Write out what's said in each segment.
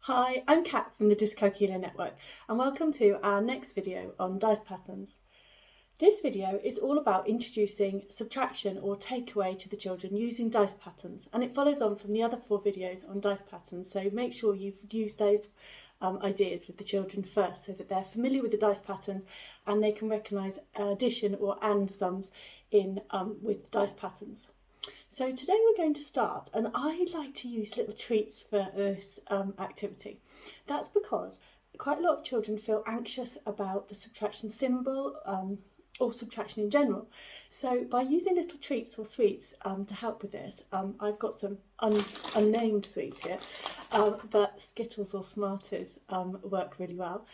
Hi, I'm Kat from the Dyscalculia network and welcome to our next video on dice patterns. This video is all about introducing subtraction or takeaway to the children using dice patterns, and it follows on from the other 4 videos on dice patterns, so make sure you've used those ideas with the children first so that they're familiar with the dice patterns and they can recognise addition or and sums with dice patterns. So today we're going to start, and I like to use little treats for this activity. That's because quite a lot of children feel anxious about the subtraction symbol or subtraction in general. So by using little treats or sweets to help with this, I've got some unnamed sweets here, but Skittles or Smarties work really well.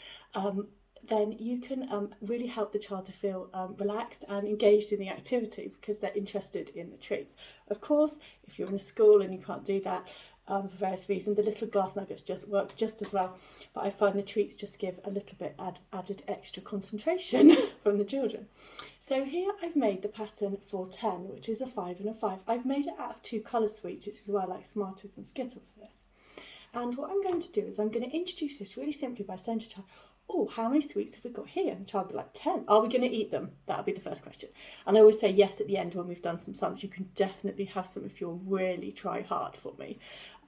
Then you can really help the child to feel relaxed and engaged in the activity because they're interested in the treats. Of course, if you're in a school and you can't do that for various reasons, the little glass nuggets just work just as well, but I find the treats just give a little bit added extra concentration from the children. So here I've made the pattern for 10, which is a 5 and a 5. I've made it out of 2 colour sweets, which is why I like Smarties and Skittles for this. And what I'm going to do is I'm going to introduce this really simply by saying to the child, oh, how many sweets have we got here? And the child will be like, 10. Are we going to eat them? That'll be the first question. And I always say yes at the end when we've done some sums. You can definitely have some if you'll really try hard for me.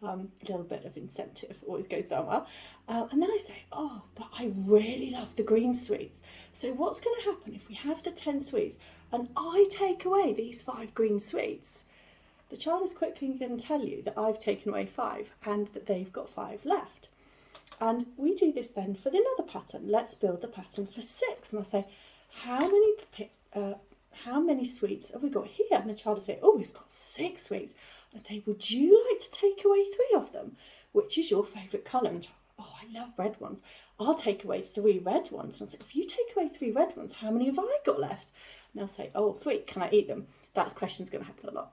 A little bit of incentive always goes down well. And then I say, oh, but I really love the green sweets. So what's going to happen if we have the 10 sweets and I take away these 5 green sweets? The child is quickly going to tell you that I've taken away 5 and that they've got 5 left. And we do this then for another pattern. Let's build the pattern for 6. And I say, how many sweets have we got here? And the child will say, oh, we've got 6 sweets. I say, would you like to take away 3 of them? Which is your favourite colour? And the child, oh, I love red ones. I'll take away 3 red ones. And I say, if you take away 3 red ones, how many have I got left? And they'll say, oh, 3. Can I eat them? That question's going to happen a lot.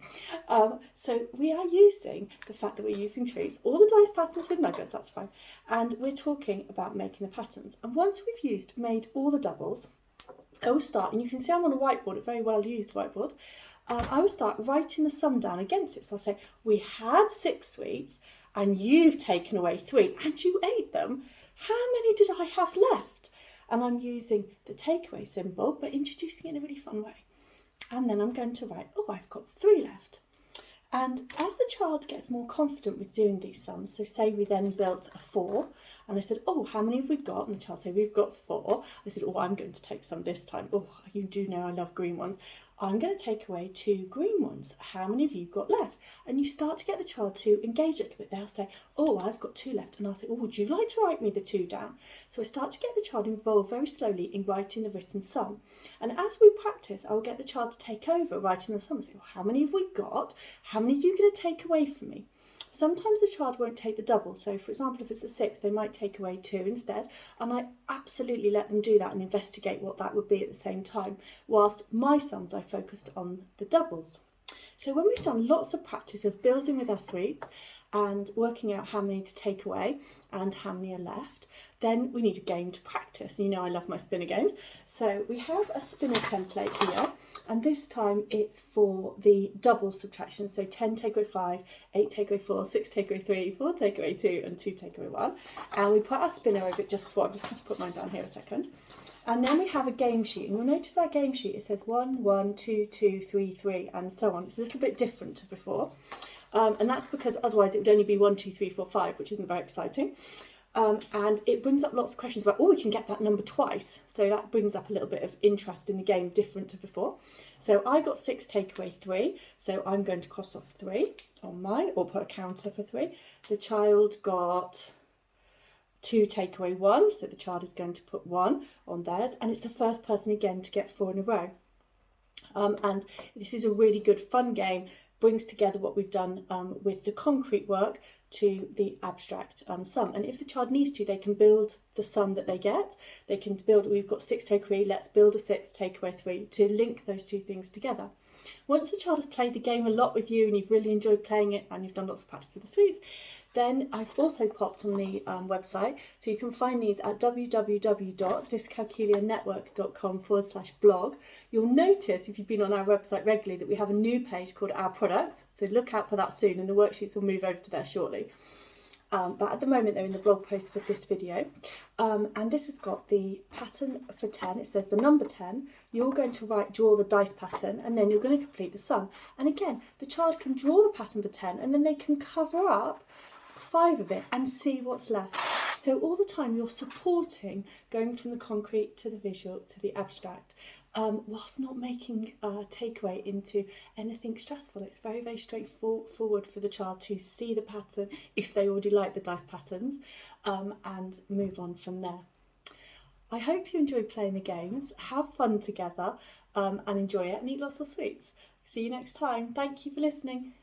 So we are using the fact that we're using treats, all the dice patterns with nuggets, that's fine. And we're talking about making the patterns. And once we've made all the doubles, I will start, and you can see I'm on a whiteboard, a very well used whiteboard. I will start writing the sum down against it. So I'll say, we had 6 sweets and you've taken away 3 and you ate them. How many did I have left? And I'm using the takeaway symbol, but introducing it in a really fun way. And then I'm going to write, oh, I've got 3 left. And as the child gets more confident with doing these sums, so say we then built a 4, and I said, oh, how many have we got? And the child said, we've got 4. I said, oh, I'm going to take some this time. Oh, you do know I love green ones. I'm going to take away 2 green ones. How many have you got left? And you start to get the child to engage a little bit. They'll say, oh, I've got 2 left. And I'll say, oh, would you like to write me the 2 down? So I start to get the child involved very slowly in writing the written sum. And as we practice, I will get the child to take over writing the sum and say, well, how many have we got? How many are you going to take away from me? Sometimes the child won't take the double. So for example, if it's a 6, they might take away 2 instead. And I absolutely let them do that and investigate what that would be at the same time. Whilst my sums, I focused on the doubles. So when we've done lots of practice of building with our sweets and working out how many to take away and how many are left, then we need a game to practice. You know I love my spinner games. So we have a spinner template here, and this time it's for the double subtraction. So 10 take away 5, 8 take away 4, 6 take away 3, 4 take away 2, and 2 take away 1. And we put our spinner over it just before. I'm just going to put mine down here a second. And then we have a game sheet, and you'll notice our game sheet, it says 1, 1, 2, 2, 3, 3, and so on. It's a little bit different to before. And that's because otherwise it would only be 1, 2, 3, 4, 5, which isn't very exciting. And it brings up lots of questions about, oh, we can get that number twice. So that brings up a little bit of interest in the game, different to before. So I got 6 take away 3. So I'm going to cross off 3 on mine, or put a counter for 3. The child got 2 take away 1. So the child is going to put 1 on theirs. And it's the first person again to get 4 in a row. And this is a really good fun game, brings together what we've done with the concrete work to the abstract sum. And if the child needs to, they can build the sum that they get. They can build, we've got 6 take away, let's build a 6 take away 3 to link those 2 things together. Once the child has played the game a lot with you and you've really enjoyed playing it and you've done lots of practice with the sweets, then I've also popped on the website, so you can find these at www.dyscalculianetwork.com/blog. You'll notice, if you've been on our website regularly, that we have a new page called Our Products, so look out for that soon, and the worksheets will move over to there shortly. but at the moment they're in the blog post for this video. And this has got the pattern for 10. It says the number 10. You're going to draw the dice pattern, and then you're going to complete the sum. And again, the child can draw the pattern for 10, and then they can cover up 5 of it and see what's left. So all the time you're supporting going from the concrete to the visual to the abstract, whilst not making a takeaway into anything stressful. It's very, very straightforward for the child to see the pattern if they already like the dice patterns, and move on from there. I hope you enjoy playing the games, have fun together, and enjoy it, and eat lots of sweets. See you next time. Thank you for listening.